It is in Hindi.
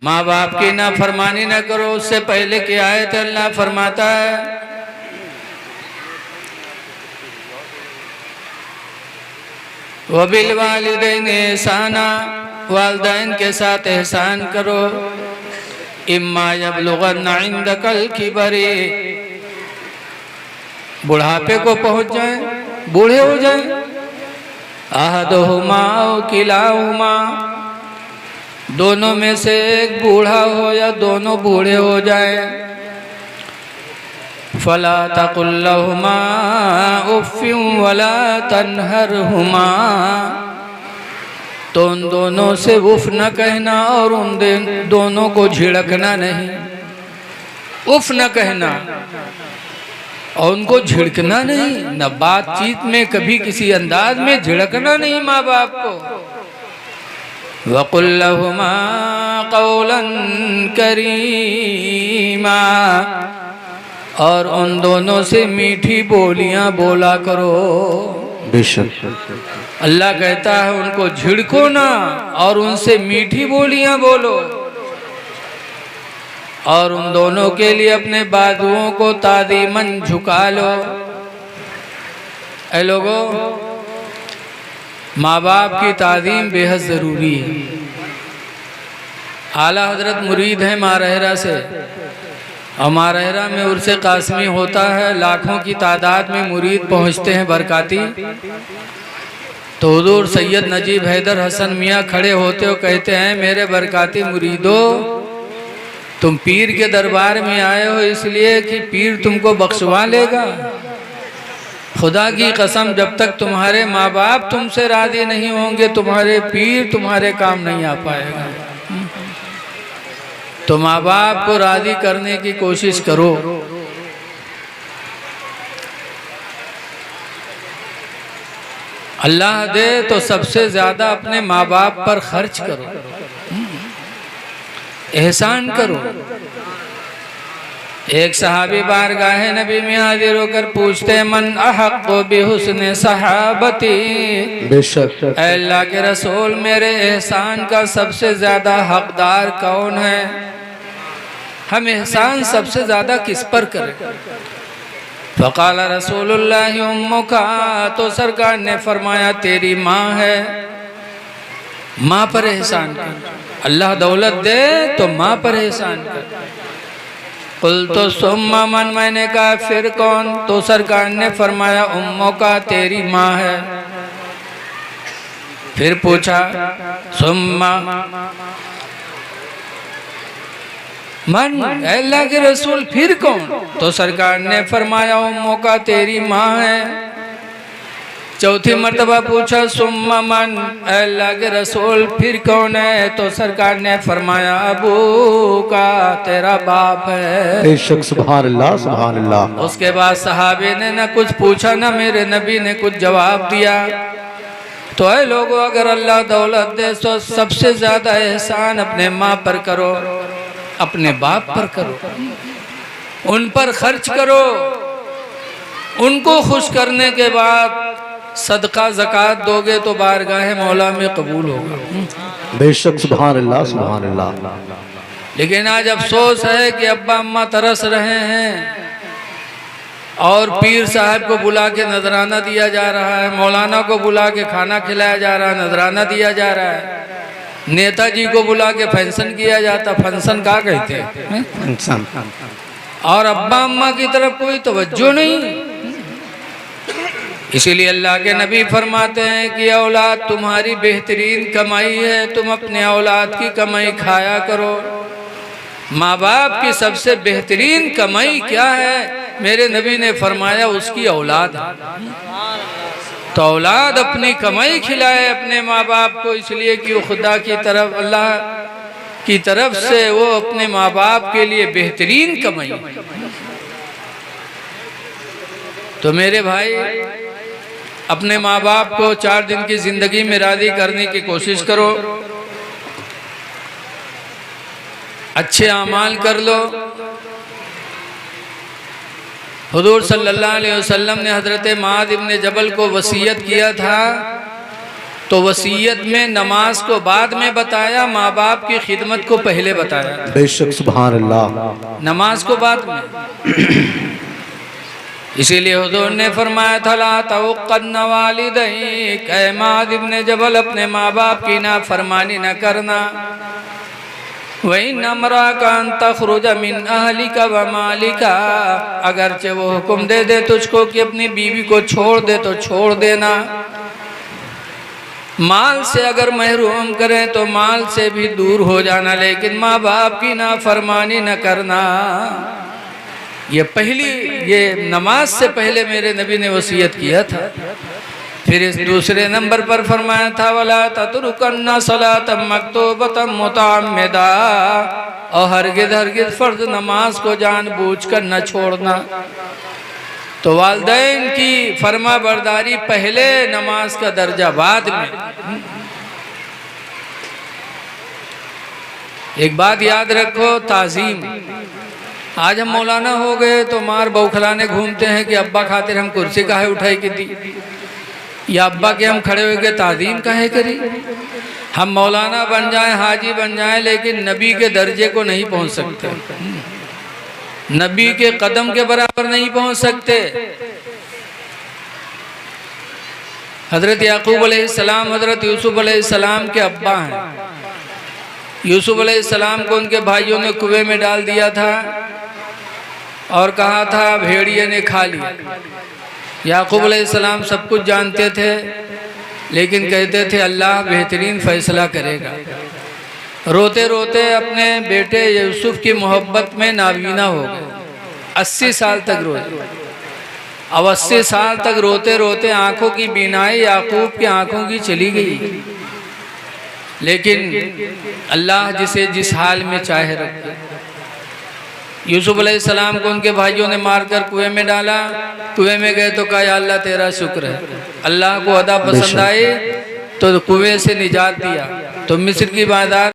माँ बाप की नाफरमानी न करो। उससे पहले की आयत अल्लाह फरमाता है, वबिल वालिदैन एहसाना, वालिदैन के साथ एहसान करो। इम्मा यबलुगन्ना इंदकल किबरी, बुढ़ापे को पहुंच जाए, बूढ़े हो जाए, अहदुहुमा औ किलाहुमा, दोनों में से एक बूढ़ा हो या दोनों बूढ़े हो जाए, फला तकुल लहुमा उफ़्फ़िन वला तनहरहुमा, तो उन दोनों से उफ न कहना और उन दोनों को झिड़कना नहीं। उफ न कहना और उनको झिड़कना नहीं, न बातचीत में कभी किसी अंदाज में झिड़कना नहीं माँ बाप को। वक़ुल लहुमा क़ौलन करीमा, और उन दोनों से मीठी बोलियां बोला करो। बेशक अल्लाह कहता है उनको झिड़को ना और उनसे मीठी बोलियां बोलो, और उन दोनों के लिए अपने बाजुओं को तादीमन झुका लो। ऐ लोगों, माँ बाप की तादीम बेहद ज़रूरी है। आला हजरत मुरीद है मारहरा से, और मारहरा में उर्से कासमी होता है, लाखों की तादाद में मुरीद पहुँचते हैं बरकाती। तो हुजूर सैयद नजीब हैदर हसन मियाँ खड़े होते हो, कहते हैं मेरे बरकाती मुरीदो, तुम पीर के दरबार में आए हो इसलिए कि पीर तुमको बख्शवा लेगा। खुदा की कसम, जब तक तुम्हारे माँ बाप तुमसे राजी नहीं होंगे, तुम्हारे पीर तुम्हारे काम नहीं आ पाएगा। तो माँ बाप को राजी करने की कोशिश करो। अल्लाह दे तो सबसे ज्यादा अपने माँ बाप पर खर्च करो, एहसान करो। एक सहाबी बारगाहे नबी में हाजिर होकर पूछते, मन अहक्कु बिहुस्नि सहाबती, बेशक अल्लाह के रसूल मेरे एहसान का सबसे ज्यादा हकदार कौन है? हम एहसान सबसे ज्यादा किस पर करें? फ़क़ाल रसूलुल्लाह उम्मुका, तो सरकार ने फरमाया तेरी माँ है, माँ पर एहसान कर। अल्लाह दौलत दे तो माँ पर एहसान कर। कुल तो सुम्मा मन, मैंने कहा फिर कौन? तो सरकार ने फरमाया उम्मुका, तेरी माँ है। फिर पूछा सुम्मा मन, अल्लाह के रसूल फिर कौन? तो सरकार ने फरमाया उम्मुका, तेरी माँ है। चौथी मर्तबा पूछा सुम्मा मन, अल्लाह के रसूल फिर कौन है? तो सरकार ने फरमाया अबू का, तेरा बाप है। बेशक सुभान अल्लाह सुभान अल्लाह। उसके बाद सहाबे ने न कुछ पूछा न मेरे नबी ने कुछ जवाब दिया। तो ऐ लोगों, अगर अल्लाह दौलत दे तो सबसे ज्यादा एहसान अपने माँ पर करो, अपने बाप पर करो, उन पर खर्च करो। उनको खुश करने के बाद सदका ज़कात दोगे तो बारगाह मौला में कबूल होगा। बेशक सुभान अल्लाह सुभान अल्लाह। लेकिन आज अफसोस है कि अब्बा अम्मा तरस रहे हैं और पीर साहब को बुला के नजराना दिया जा रहा है, मौलाना को बुला के खाना खिलाया जा रहा है, नजराना दिया जा रहा है, नेताजी को बुला के फंक्शन किया जाता। फंक्शन क्या कहते हैं? और अब्बा अम्मा की तरफ कोई तवज्जो नहीं। इसीलिए अल्लाह के नबी फरमाते हैं कि औलाद तुम्हारी बेहतरीन कमाई है, तुम अपने औलाद की कमाई खाया करो। माँ बाप की सबसे बेहतरीन कमाई क्या है? मेरे नबी ने फरमाया उसकी औलाद है। तो औलाद अपनी कमाई खिलाए अपने माँ बाप को, इसलिए कि वो खुदा की तरफ, अल्लाह की तरफ से वो अपने माँ बाप के लिए बेहतरीन कमाई। तो मेरे भाई, अपने माँ बाप को 4 दिन की जिंदगी में राजी करने की कोशिश करो, अच्छे अमाल कर लो। हुजूर सल्लल्लाहु अलैहि वसल्लम ने हजरत मुआज़ इब्न जबल को वसीयत किया था तो वसीयत में नमाज को बाद में बताया, माँ बाप की खिदमत को पहले बताया। बेशक सुभान अल्लाह। नमाज को बाद में। इसीलिए हुजूर ने फरमाया था ला तउक़्क़िन वालिदैक, ऐ मुआज़ इब्न जबल अपने माँ बाप की नाफरमानी न करना। वइन अमराका अन तख़रुज मिन अहलिका व मालिका, अगरचे वो हुक्म दे दे तुझको कि अपनी बीवी को छोड़ दे तो छोड़ देना। माल से अगर महरूम करें तो माल से भी दूर हो जाना, लेकिन माँ बाप की नाफरमानी न करना। ये नमाज से पहले मेरे नबी ने वसीयत किया था। फिर इस दूसरे नंबर पर फरमाया था वला ततरुकन्ना सलातम मक्तूबतम मुतअम्मिदा, और हरगिज़ हरगिज़ फ़र्ज नमाज को जानबूझकर न छोड़ना। तो वालिदैन की फरमा बरदारी पहले, नमाज का दर्जा बाद में। एक बात याद रखो, ताज़ीम। आज हम मौलाना हो गए तो मार बौखलाने घूमते हैं कि अब्बा खातिर हम कुर्सी काहे उठाई की दी, या अब्बा के हम खड़े होकर ताज़ीम काहे करी। हम मौलाना बन जाएं, हाजी बन जाएं, लेकिन नबी के दर्जे को नहीं पहुंच सकते, नबी के कदम के बराबर नहीं पहुंच सकते। हज़रत याकूब अलैहिस्सलाम हज़रत यूसुफ अलैहिस्सलाम के अब्बा हैं। यूसुफ अलैहिस्सलाम को उनके भाइयों ने कुएं में डाल दिया था और कहा था भेड़िए ने खा लिया। याकूब अलैहिस्सलाम सब कुछ जानते थे, लेकिन कहते थे अल्लाह बेहतरीन फैसला करेगा। रोते रोते अपने बेटे यूसुफ की मोहब्बत में नाबीना हो गए। 80 साल तक रोए। अब 80 साल तक रोते रोते आंखों की बीनाई याकूब की आंखों की चली गई। लेकिन अल्लाह जिसे जिस हाल में चाहे रखे। यूसुफ अलैहिस्सलाम को उनके भाइयों ने मारकर कुएं में डाला। कुएं में गए तो कहा या अल्लाह तेरा शुक्र है, अल्लाह को अदा पसंद आई तो कुएं से निजात दिया। तो मिस्र की बाजार